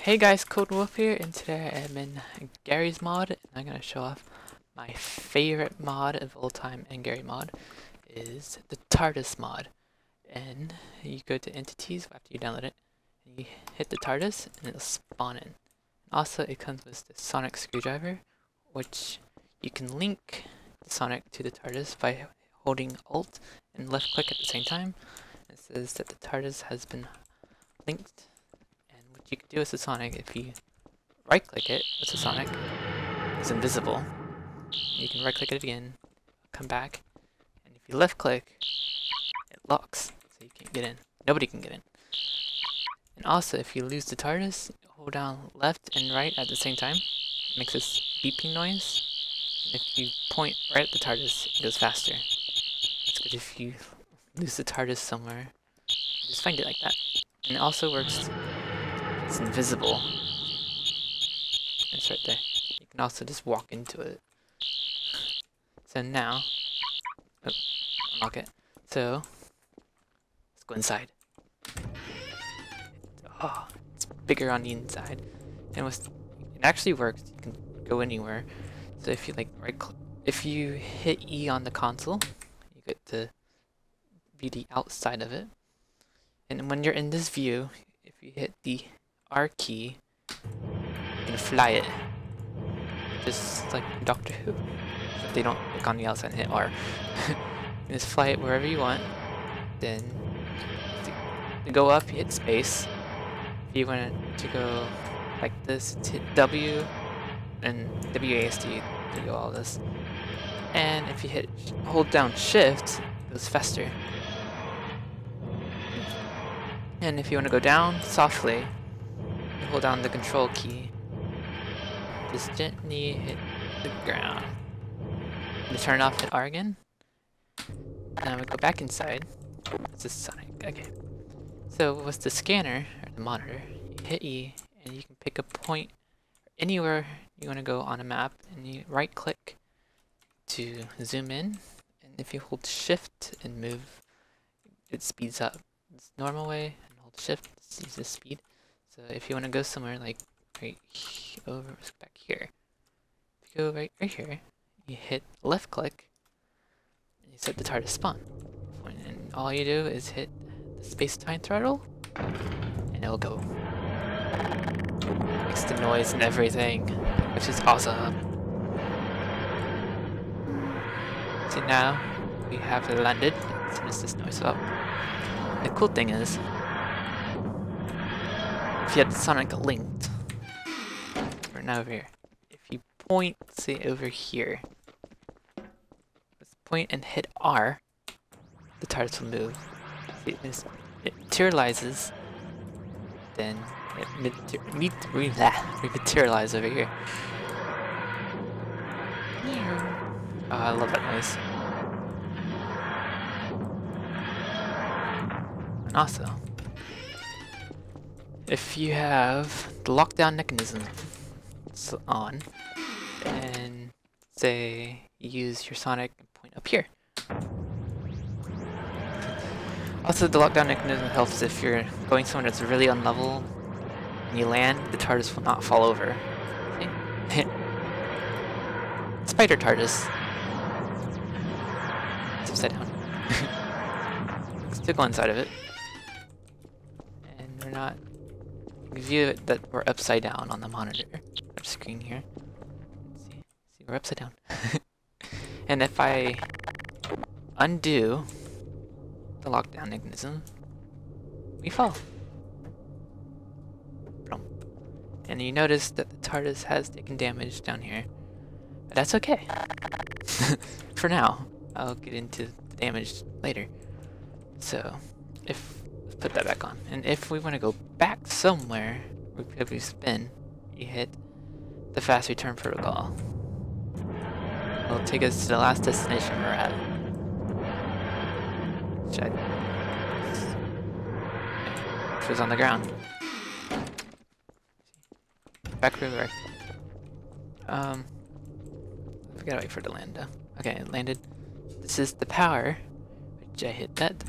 Hey guys, Cold Wolf here, and today I'm in Garry's mod, and I'm going to show off my favorite mod of all time in Garry mod is the TARDIS mod. And you go to entities after you download it, and you hit the TARDIS, and it'll spawn in. Also, it comes with the sonic screwdriver, which you can link the sonic to the TARDIS by holding Alt and left click at the same time. It says that the TARDIS has been linked. What you can do with the sonic, if you right click it with the sonic, it's invisible. You can right click it again, come back, and if you left click, it locks, so you can't get in. Nobody can get in. And also, if you lose the TARDIS, hold down left and right at the same time. It makes this beeping noise. And if you point right at the TARDIS, it goes faster. It's good if you lose the TARDIS somewhere, just find it like that. And it also works. It's invisible. It's right there. You can also just walk into it. So now, unlock it. So let's go inside. Oh, it's bigger on the inside, and it actually works. You can go anywhere. So if you if you hit E on the console, you get to view the outside of it. And when you're in this view, if you hit the R key, you can fly it. Just like Doctor Who. Except they don't look on the outside and hit R. You just fly it wherever you want. Then to go up, you hit space. If you want to go like this, hit W and WASD to do all this. And if you hold down shift, it goes faster. And if you want to go down softly, you hold down the control key. Just gently hit the ground. To turn off, hit R again. Now we go back inside. This is Sonic. Okay. So with the scanner, or the monitor, you hit E, and you can pick a point anywhere you want to go on a map, and you right click to zoom in. And if you hold shift and move, it speeds up. It's normal way, and hold shift to use the speed. So if you want to go somewhere like right over back here, if you go right here, you hit left click, and you set the TARDIS spawn. And all you do is hit the space-time throttle, and it'll go. Makes the noise and everything, which is awesome. So now we have it landed. As soon as this noise up. The cool thing is, if you had the sonic linked, or now over here, if you point, say over here, let's point and hit R, the TARDIS will move. See, it materializes, then it rematerializes over here. Oh, I love that noise. And also, if you have the lockdown mechanism on, and say you use your sonic and point up here. Also, the lockdown mechanism helps if you're going somewhere that's really unlevel and you land, the TARDIS will not fall over. Okay? Spider TARDIS. It's upside down. Still go inside of it. And we're not. We view it that we're upside down on the monitor or screen here. See, we're upside down. And if I undo the lockdown mechanism, we fall. And you notice that the TARDIS has taken damage down here, but that's okay. For now, I'll get into the damage later. So, let's put that back on. And if we want to go back somewhere, if we spin, you hit the fast return protocol. It'll take us to the last destination we're at. Which was on the ground. Back where we were. I gotta wait for it to land though. Okay, it landed. This is the power, which I hit that.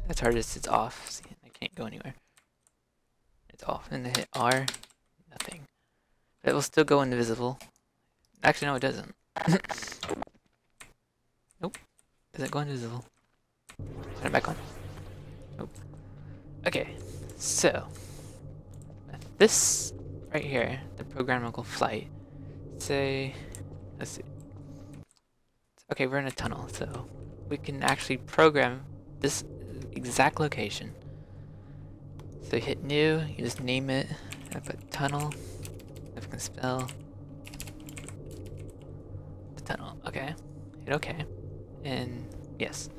That TARDIS is off. See, I can't go anywhere. it's off. And hit R, nothing. It will still go invisible. Actually, no, it doesn't. Nope. Doesn't go invisible. Turn it back on. Nope. Okay, so this right here, the programmable flight. Say, let's see. Okay, we're in a tunnel, so we can actually program this exact location. So hit new, you just name it. I put tunnel. If I can spell the tunnel. Okay. Hit OK. And yes.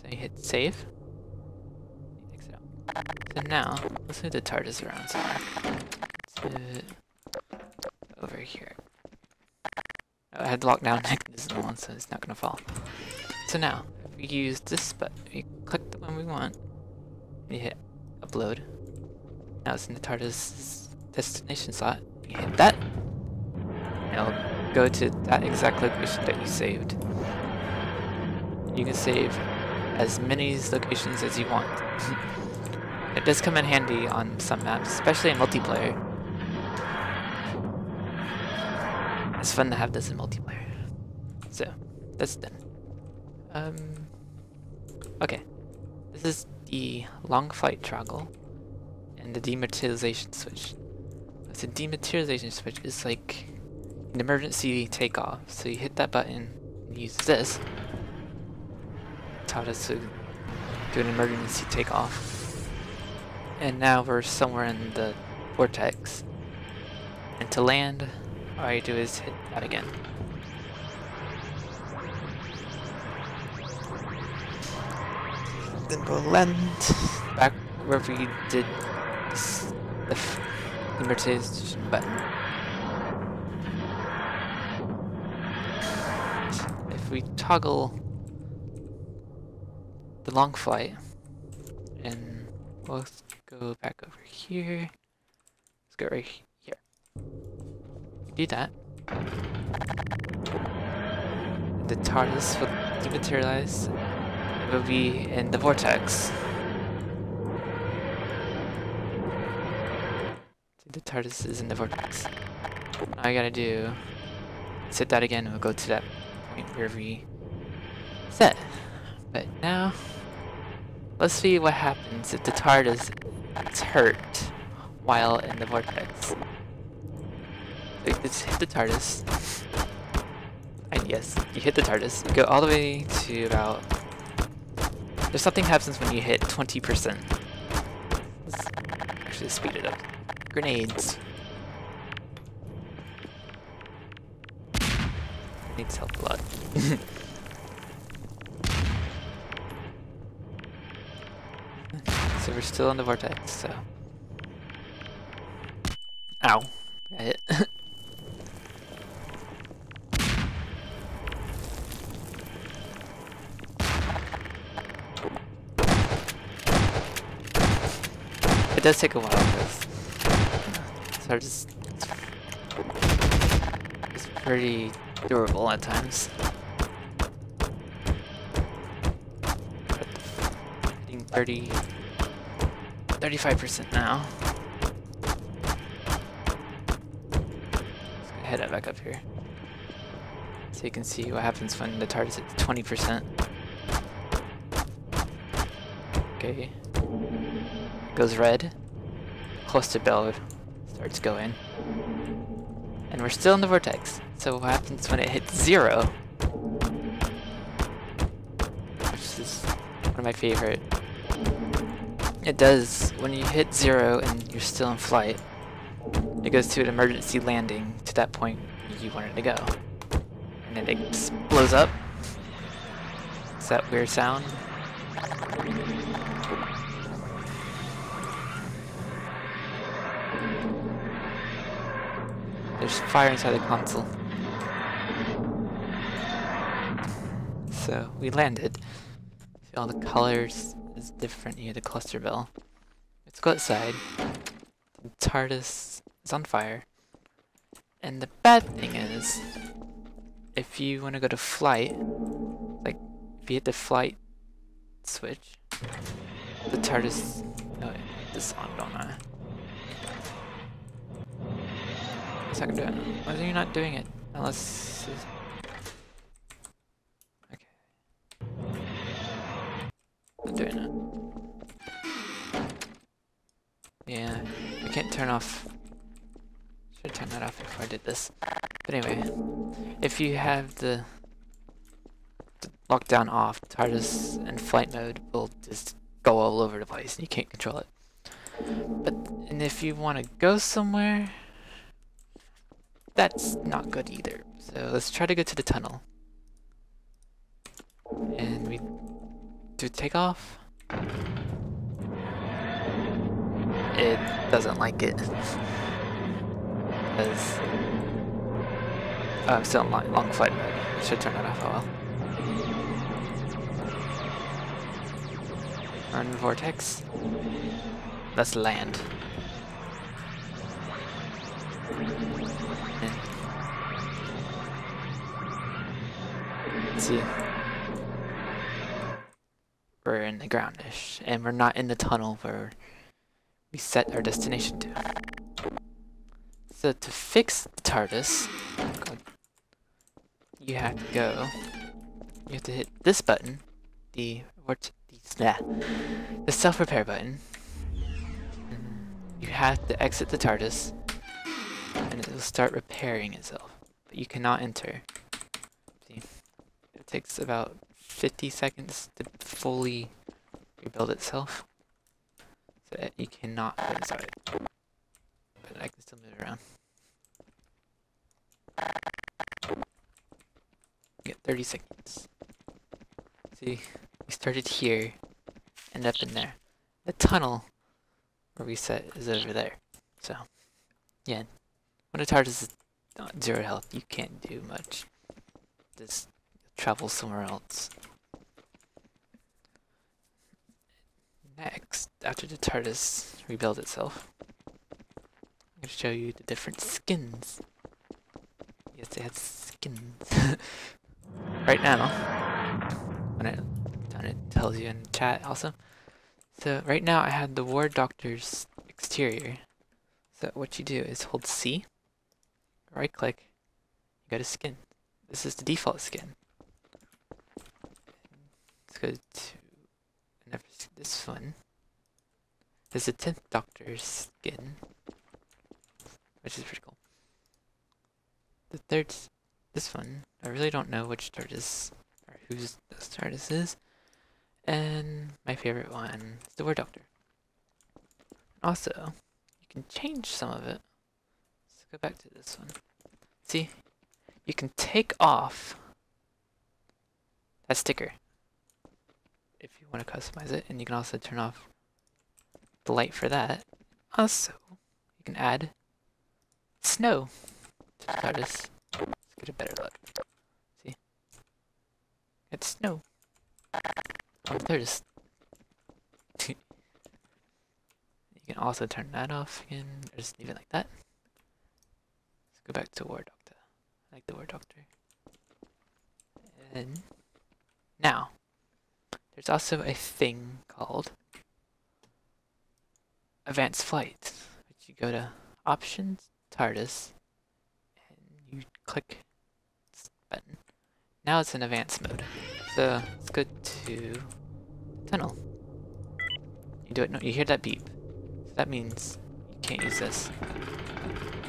So you hit save. Exit out. So now let's move the TARDIS around somewhere. Let's move it over here. Oh, I had the lockdown mechanism on, so it's not gonna fall. So now, if we use this button, we click the one we want, we hit upload. Now it's in the TARDIS destination slot. You hit that, and it'll go to that exact location that you saved. You can save as many locations as you want. It does come in handy on some maps, especially in multiplayer. It's fun to have this in multiplayer. So, that's done. Okay. This is the long flight toggle and the dematerialization switch. So the dematerialization switch is like an emergency takeoff. So you hit that button and use this. Taught us to do an emergency takeoff. And now we're somewhere in the vortex. And to land, all you do is hit that again. Then we'll land back where we did the dematerialization button. If we toggle the long flight, and we'll go back over here. Let's go right here. Do that. The TARDIS will dematerialize. It will be in the vortex. The TARDIS is in the vortex. All you gotta do is hit that again and we'll go to that point where we set. But now, let's see what happens if the TARDIS is hurt while in the vortex. Let's hit the TARDIS. And yes, you hit the TARDIS. You go all the way to about... There's something happens when you hit 20%. Let's actually speed it up. Grenades. Needs help a lot. So we're still in the vortex, so... Ow. Got hit. It does take a while, because it's pretty durable at times. Hitting 35% now. Let's go head back up here, so you can see what happens when the TARDIS hits 20%. Okay. Goes red, cluster bell starts going, and we're still in the vortex. So what happens when it hits 0, which is one of my favorite. It does, when you hit 0 and you're still in flight, it goes to an emergency landing to that point you wanted to go, and then it just blows up. It's that weird sound. There's fire inside the console. So we landed. See all the colors is different here, the cluster bell. Let's go outside. The TARDIS is on fire. And the bad thing is, if you want to go to flight, like if you hit the flight switch, the TARDIS, oh, I hit this on, don't I? It's not gonna do it. Why are you not doing it? Unless... Okay. Not doing it. Yeah, I can't turn off... Should turn that off before I did this. But anyway, if you have the lockdown off, TARDIS and flight mode will just go all over the place and you can't control it. And if you want to go somewhere, that's not good either. So let's try to go to the tunnel. And we do takeoff. It doesn't like it. Because I'm still in long flight mode. I should turn that off. Oh well. Run vortex. Let's land. And see. We're in the groundish, and we're not in the tunnel where we set our destination to. So to fix the TARDIS, you have to hit this button, the self-repair button. You have to exit the TARDIS, and it will start repairing itself. But you cannot enter. See, it takes about 50 seconds to fully rebuild itself. So you cannot put it inside. But I can still move it around. You get 30 seconds. See, we started here, end up in there. The tunnel where we set is over there. So, yeah, when a TARDIS is 0 health, you can't do much. Just travel somewhere else. Next, after the TARDIS rebuilds itself, I'm going to show you the different skins. Yes, they have skins. Right now, when it tells you in chat also. So right now I have the War Doctor's exterior. So what you do is hold C, right click, you go to skin. This is the default skin. Let's go to this one. This is the 10th Doctor's skin, which is pretty cool. The third, this one, I really don't know which TARDIS or whose this TARDIS is. And my favorite one is the War Doctor. Also, you can change some of it. Let's go back to this one. See, you can take off that sticker if you want to customize it, and you can also turn off the light for that. Also, you can add snow to the TARDIS. Let's get a better look. See, it's snow. Oh, there's. You can also turn that off again, or just leave it like that. Let's go back to War Doctor. I like the War Doctor. And now, there's also a thing called Advanced Flight, which you go to Options, TARDIS, and you click this button. Now it's in Advanced mode. So let's go to tunnel. You do it. No, you hear that beep. So that means you can't use this.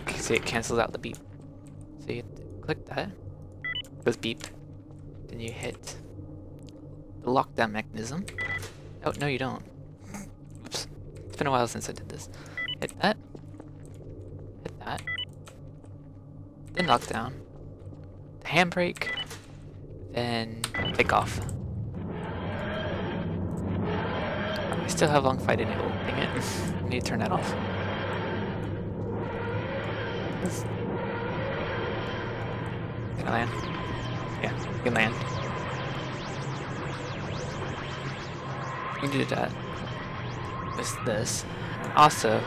You see, it cancels out the beep. So you click that. It goes beep. Then you hit the lockdown mechanism. Oh no, you don't. Oops. It's been a while since I did this. Hit that. Hit that. Then lockdown. The handbrake. Then take off. I still have long fight enabled. Dang it. I need to turn that off. Can I land? Yeah, you can land. You can do that with this. Also,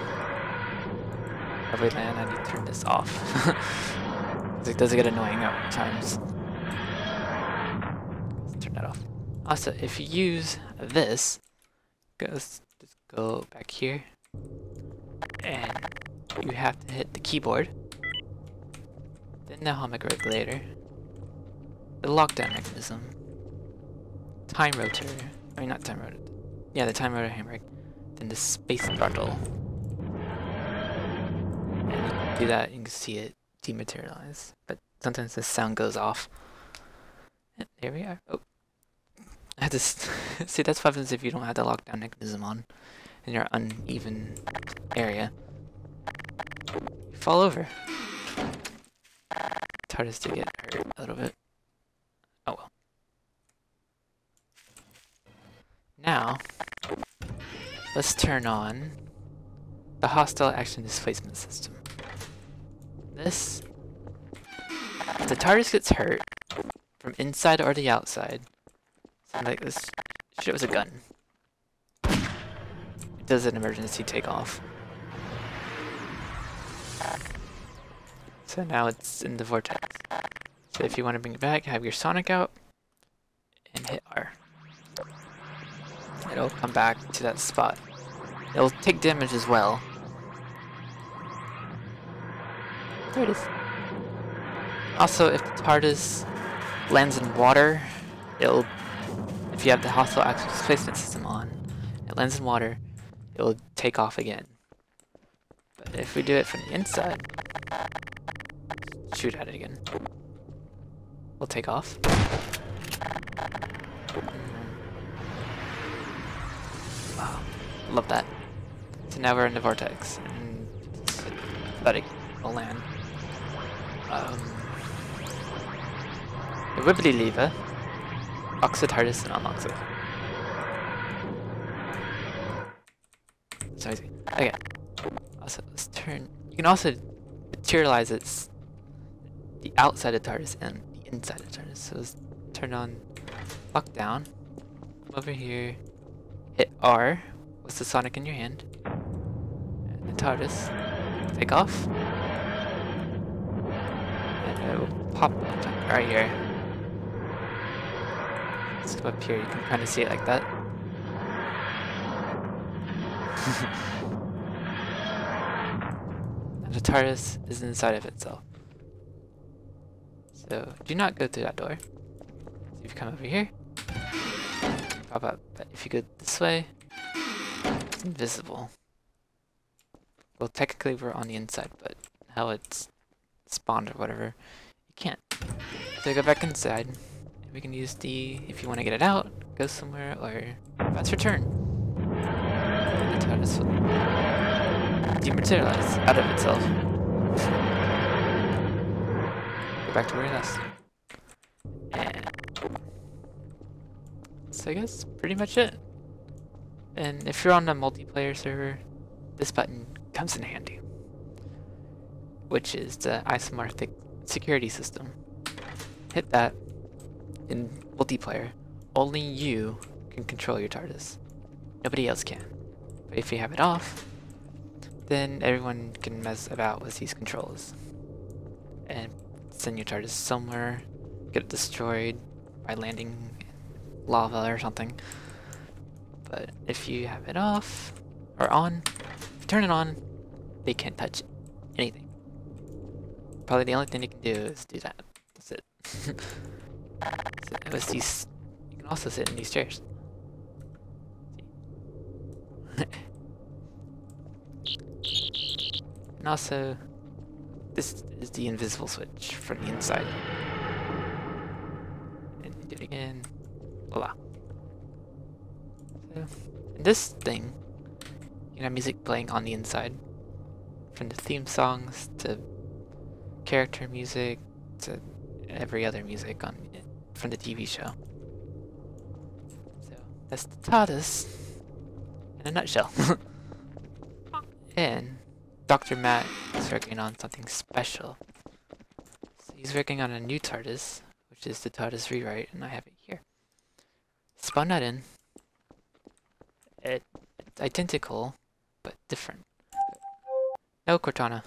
if we land, I need to turn this off. It does get annoying at times. Let's turn that off. Also, if you use this, just go back here, and you have to hit the keyboard the dynamic regulator, the lockdown mechanism, time rotor, I mean not time rotor, yeah, the time rotor handbrake, then the space throttle. And you can do that, you can see it dematerialize, but sometimes the sound goes off. And there we are. Oh, I had to see, that's what happens if you don't have the lockdown mechanism on in your uneven area. You fall over. TARDIS to get hurt a little bit. Oh well. Now, let's turn on the hostile action displacement system. This, if the TARDIS gets hurt from inside or the outside, something like this, shit was a gun. It does an emergency takeoff. So now it's in the vortex. So if you want to bring it back, have your Sonic out and hit R. It'll come back to that spot. It'll take damage as well. There it is. Also, if the TARDIS lands in water, it'll, if you have the hostile action displacement system on, it lands in water, it'll take off again. But if we do it from the inside, shoot at it again, we'll take off. Wow, love that. So now we're in the vortex, and let it land. The wibbly lever, oxid TARDIS and unlocks it. So easy. Okay. Also, let's turn. You can also materialize its the outside of TARDIS and the inside of TARDIS. So let's turn on lockdown. Come over here. Hit R. What's the Sonic in your hand? And the TARDIS. Take off. And it will pop up right here. Let's go up here. You can kind of see it like that. And the TARDIS is inside of itself. So do not go through that door. So if you come over here, pop up. But if you go this way, it's invisible. Well, technically we're on the inside, but how it's spawned or whatever, you can't. So go back inside. We can use the, if you want to get it out, go somewhere, or that's return. And the TARDIS will dematerialize out of itself. Go back to where it is. And so I guess pretty much it. And if you're on a multiplayer server, this button comes in handy, which is the isomorphic security system. Hit that. In multiplayer, only you can control your TARDIS. Nobody else can. But if you have it off, then everyone can mess about with these controls. And send your TARDIS somewhere, get it destroyed by landing in lava or something. But if you have it off, or on, if you turn it on, they can't touch anything. Probably the only thing they can do is do that. That's it. So it was these. You can also sit in these chairs. And also, this is the invisible switch from the inside. And do it again. Voila. So, and this thing, you can have music playing on the inside, from the theme songs to character music to every other music on from the TV show. So that's the TARDIS in a nutshell. And Dr. Matt is working on something special. So he's working on a new TARDIS, which is the TARDIS rewrite, and I have it here. Spawn that in. It's identical, but different. No, Cortana.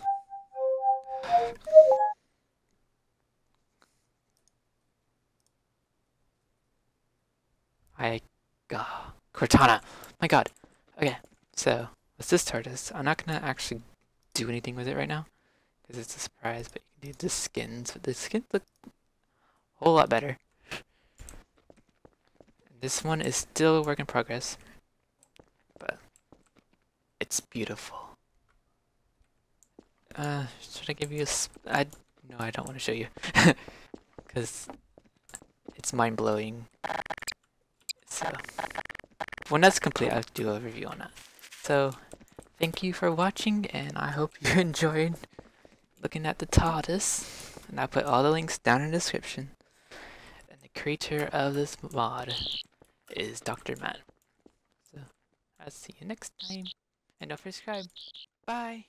Cortana! My god! Okay, so, with this TARDIS, I'm not gonna actually do anything with it right now. because it's a surprise, but you can do the skins. But the skins look a whole lot better. This one is still a work in progress, but it's beautiful. Should I give you a no, I don't want to show you, because it's mind-blowing. So, when that's complete, I'll do a review on that. So, thank you for watching, and I hope you enjoyed looking at the TARDIS. And I'll put all the links down in the description. And the creator of this mod is Dr. Matt. So, I'll see you next time. And don't forget to subscribe. Bye!